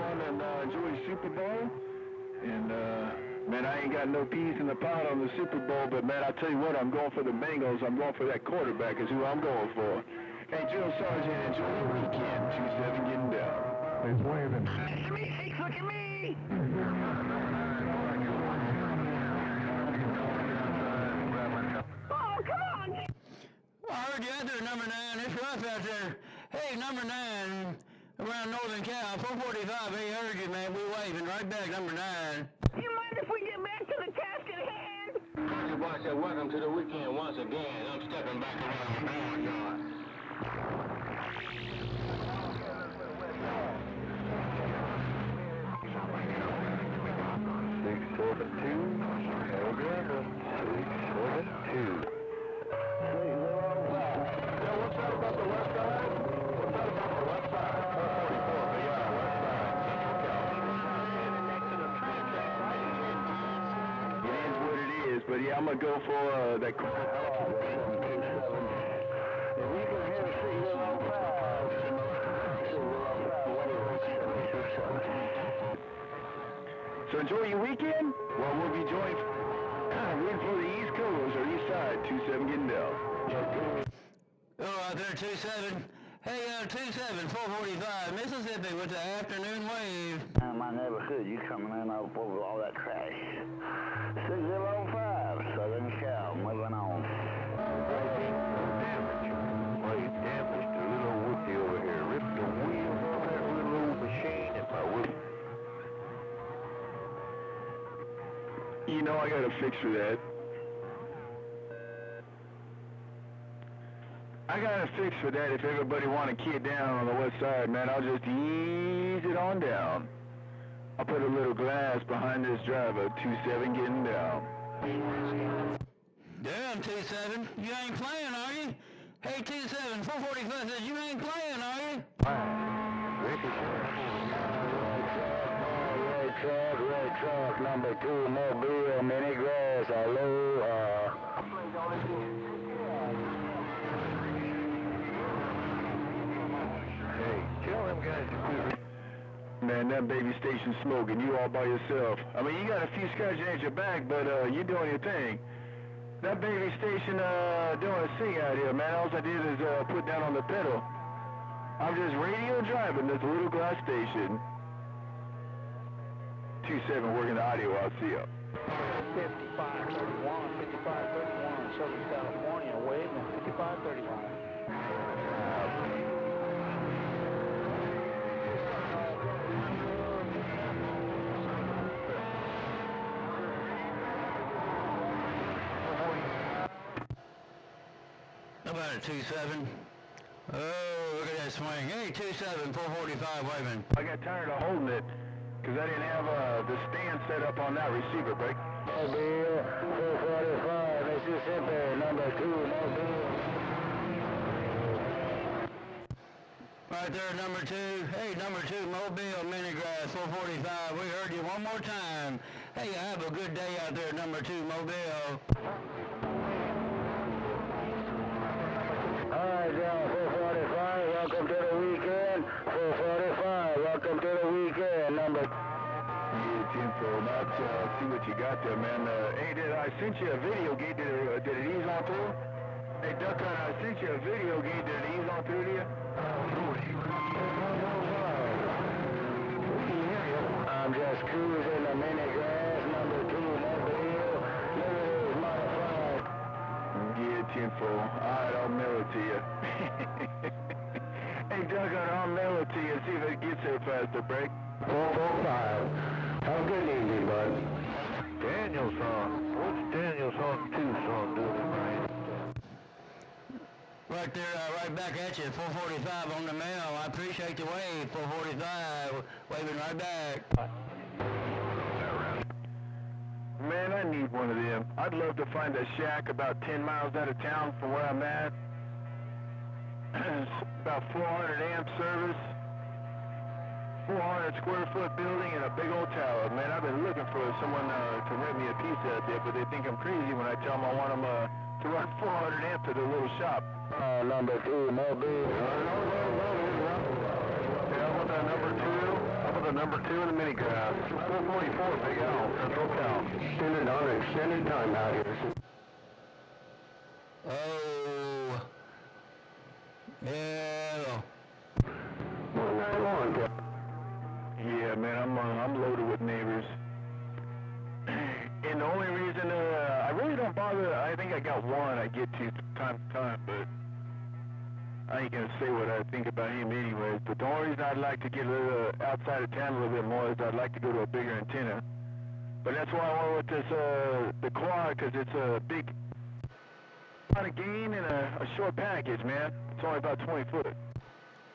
on and enjoy Super Bowl. And, man, I ain't got no peas in the pot on the Super Bowl, but, man, I tell you what, I'm going for the Bengals. I'm going for that quarterback is who I'm going for. Hey, Drill Sergeant, enjoy your weekend. 2-7 getting down. He's waving. Look at me, Hicks, look at me! Oh, come on! Well, I heard you out there, number 9. It's rough out there. Hey, number 9, around Northern Cal, 445. Hey, heard you, man. We waving right back, number 9. You mind if we get back to the task at hand? Watch that. Welcome to the weekend once again. I'm stepping back around the barnyard. 672, Alabama, 672. What's that about the west side? What's that about the west side? 444, but yeah, west side. It is what it is, but yeah, I'm going to go for that. So enjoy your weekend. Well, we'll be joined rooting for the East Coast or East Side. 2-7 getting down. Oh, out there, 2-7. Hey, 2-7, 445, Mississippi with the afternoon wave. My neighborhood, you coming in over all that trash. 605, Southern Cal, moving on. Damaged a little whoopie over here. Ripped the wheels off that little old machine and my whoop. You know I got a fix for that. I got a fix for that if everybody want to kid down on the west side, man. I'll just ease it on down. I'll put a little glass behind this driver, 2-7 getting down. Damn, 2-7. You ain't playing, are you? Hey, 2-7, 445 says you ain't playing, are you? Red truck, number 2, Mobile, minigrass, aloha. Hey, tell them guys to quit. Man, that baby station smoking, you all by yourself. I mean, you got a few scratches at your back, but you're doing your thing. That baby station doing a sing out here, man. All I did is put down on the pedal. I'm just radio driving this little glass station. 2-7 working the audio, I'll see ya. 5531, 5531, Southern California, waving 5531. About a 2-7. Oh, look at that swing. Hey, 2-7, 445 waving. I got tired of holding it because I didn't have the stand set up on that receiver, Break. Mobile, 445, Mississippi, number 2, Mobile. Right there, number 2. Hey, number 2, Mobile, minigrass, 445. We heard you one more time. Hey, have a good day out there, number 2, Mobile. Alright, John, 445, welcome to the weekend. 445, welcome to the weekend, number. Yeah, Tinfo, not see what you got there, man. Hey, I sent you a video gate. Did it ease on through? Hey, Duck Hunt, I sent you a video gate. Did it ease on through to you? I'm just cruising the minigrass, number 2, Mobile. Look at modified. Yeah, Tinfo. Alright, I'll mail it to you. Hey, Duck Hunt, I'll mail it to you. See if it gets there faster, Break. 445. Have a good evening, bud. Danielson. What's Danielson 2 song doing, Brian? Right there, right back at you, 445 on the mail. I appreciate the wave, 445, waving right back. Man, I need one of them. I'd love to find a shack about 10 miles out of town from where I'm at. It's about 400 amp service, 400 square foot building, and a big old tower. Man, I've been looking for someone to rent me a piece out there, but they think I'm crazy when I tell them I want them to run 400 amp to their little shop. Number 2, Mobile. Yeah, I want that number 2. How about Delta number 2 in the minigrass. 444, Big Al, Central Cal. Extended on an extended time out here. Oh. Yeah. 191, Cal. Yeah, man, I'm loaded with neighbors. And the only reason, I really don't bother, I think I got one I get to from time to time, but I ain't gonna say what I think about him anyways. But the only reason I'd like to get a little outside of town a little bit more is I'd like to go to a bigger antenna. But that's why I went with this, the quad, because it's a big amount of gain and a short package, man. It's only about 20 foot.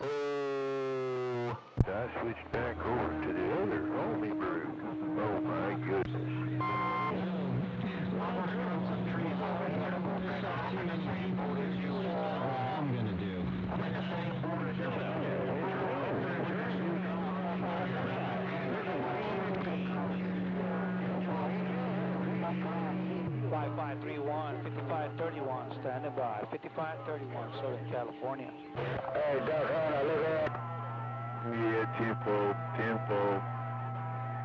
Oh. I switched back over to the other homie brew. Oh my goodness. I'm gonna do. 5531, 5531, standing by. 5531, Southern California. Hey, Duck Hunter, look at. Yeah, tenfold.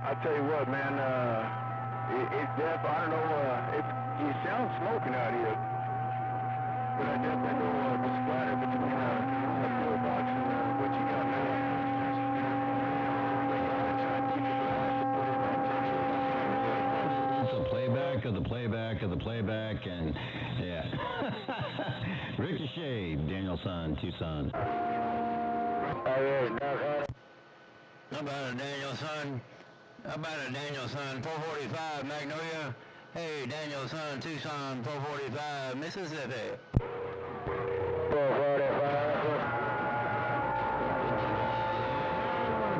I tell you what, man, it's deaf. I don't know, you sound smoking out here. But I definitely know the splatter between a fuel box and what you got now. It's a playback of the playback of the playback, and yeah. Ricochet, Danielson, Tucson. Hey, Duck Hunter. How about a Danielson? How about a Danielson 445 Magnolia? Hey, Danielson, Tucson, 445, Mississippi. 445.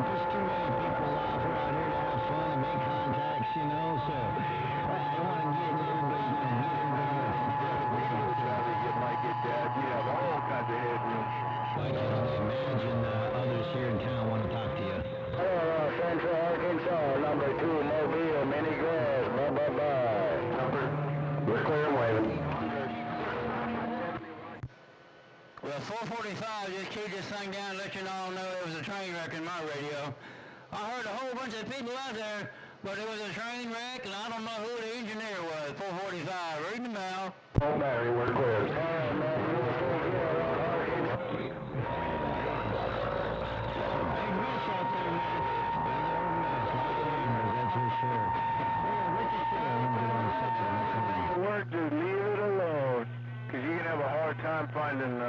Just too many people out here to have fun and make contacts, you know, so I don't want to get everybody, You might get that. You have all kinds of headroom. I can only imagine others here in town want to talk to you. Central Arkansas, number 2, Mobile, minigrass, bye-bye-bye. We're clear and waving. Well, 445, just keep this thing down and let you all know there was a train wreck in my radio. I heard a whole bunch of people out there, but it was a train wreck, and I don't know who the engineer was. 445, read them out. Oh, Mary, we're clear. Work, dude, leave it alone. Because you're going to have a hard time finding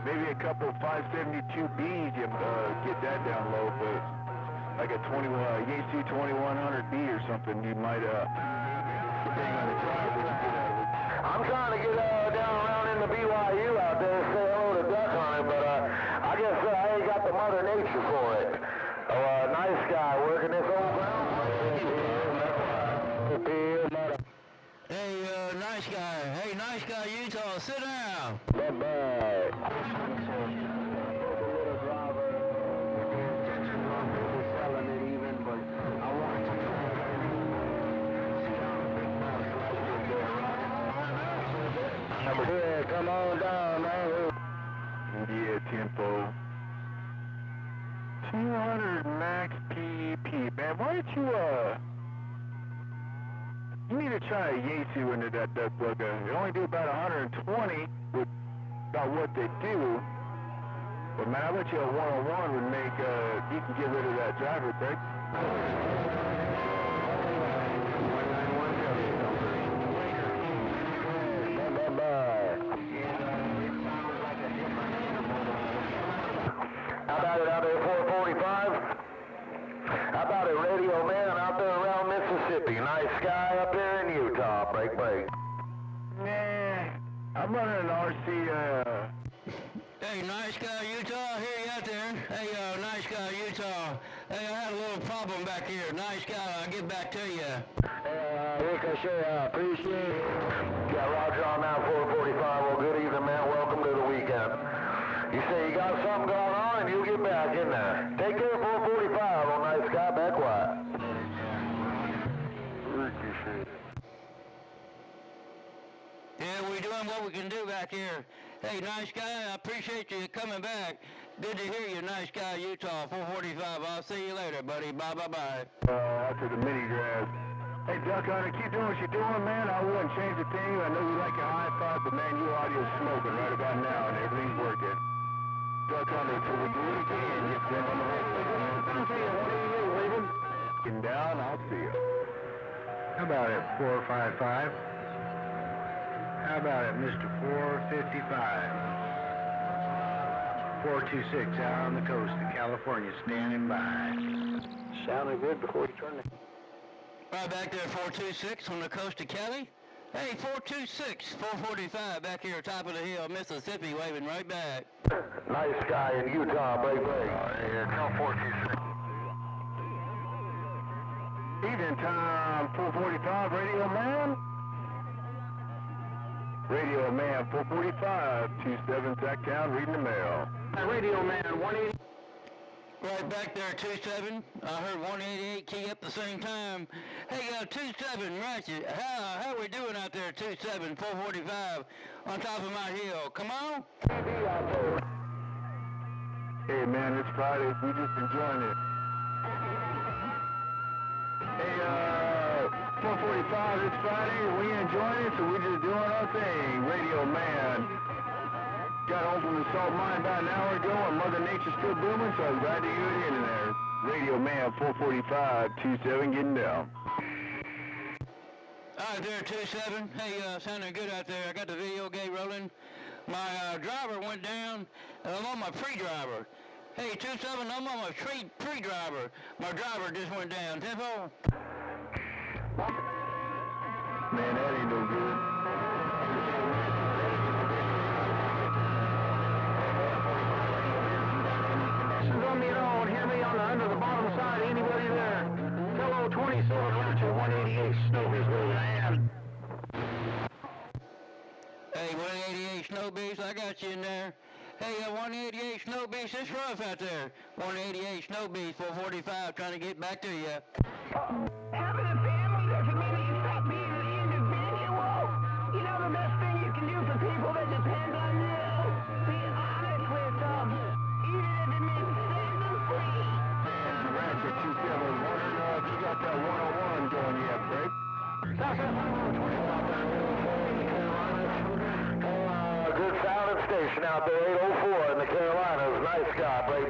maybe a couple of 572Bs. You get that down low, but like a yaesu 2100B or something, you might, depending on the driver, you get out of it. I'm trying to get down around in the BYU out there and say hello to Duck Hunter, but I guess I ain't got the Mother Nature for it. Nice guy working this old ground. Hey, nice guy. Hey, nice guy, Utah, sit down. Bye-bye. Yeah, come on down, man. Yeah, tempo. 200 max PEP. Man, why don't you need to try a yaesu into that duck plug. They only do about 120 with about what they do. But man, I bet you a 101 would make, you can get rid of that driver brake. How about it out there, 445? How about it, Radio Man, out there around Mississippi? Nice sky up there in Utah. Break. Nah, I'm running an RC, Hey, nice guy, Utah, hear you out there. Hey, nice guy, Utah. Hey, I had a little problem back here. Nice guy, I'll get back to you. Ricochet, I appreciate it. Yeah, Roger on that 445. Well, good evening, man. Welcome to the weekend. You say you got something going on, and you'll get back in there. Take care, 445. On nice sky, back quiet. Ricochet. Yeah, we're doing what we can do back here. Hey, nice guy, I appreciate you coming back. Good to hear you. Nice guy, Utah, 445. I'll see you later, buddy. Bye-bye-bye. Out to the minigrass. Hey, Duck Hunter, keep doing what you're doing, man. I wouldn't change a thing. I know you like your high five, but man, your audio's smoking right about now, and everything's working. Duck Hunter, till we do it again, get down on the whole thing. I'll see you. What are you leaving? Getting down, I'll see you. How about it, 455? How about it, Mr. 455? 426 out on the coast of California, standing by. Sounded good before you turned it. Right back there, 426 on the coast of Cali. Hey, 426, 445 back here top of the hill, Mississippi, waving right back. Nice guy in Utah, break. Tell 426. Evening time, 445, Radio Man. Radio Man, 445, 27 Sacktown, reading the mail. Radio Man, 180. Right back there, 27. I heard 188 key up the same time. Hey, 27, Ratchet. How we doing out there, 27, 445 on top of my hill? Come on. Hey, man, it's Friday. We just enjoying it. Hey, 445, it's Friday. We enjoying it, so we just doing our thing. Radio Man. Got home from the salt mine about an hour ago, and Mother Nature's still booming, so I'm glad to hear it in there. Radio Man, 445, 27, getting down. All right, there, 27. Hey, sounding good out there. I got the video gate rolling. My driver went down, and I'm on my pre-driver. Hey, 27, I'm on my pre-driver. My driver just went down. Tempo. Man, that ain't no good. On me at all, hear me on the under the bottom side. Anybody there? Hello, 27 Ratchet, 188 Snow is where I am. Hey, 188 Snow Beast, I got you in there. Hey, 188 Snow Beast, it's rough out there. 188 Snow Beast, 445, trying to get back to you. Having a family doesn't mean that you stop being an individual. You know the best thing you can do for people that depend on you? Being honest with them. Even if it means setting them free. Ratchet 27, wondering if you got that 101 going yet, Break? Good sounding station out there, 804 in the Carolinas. Nice guy, break.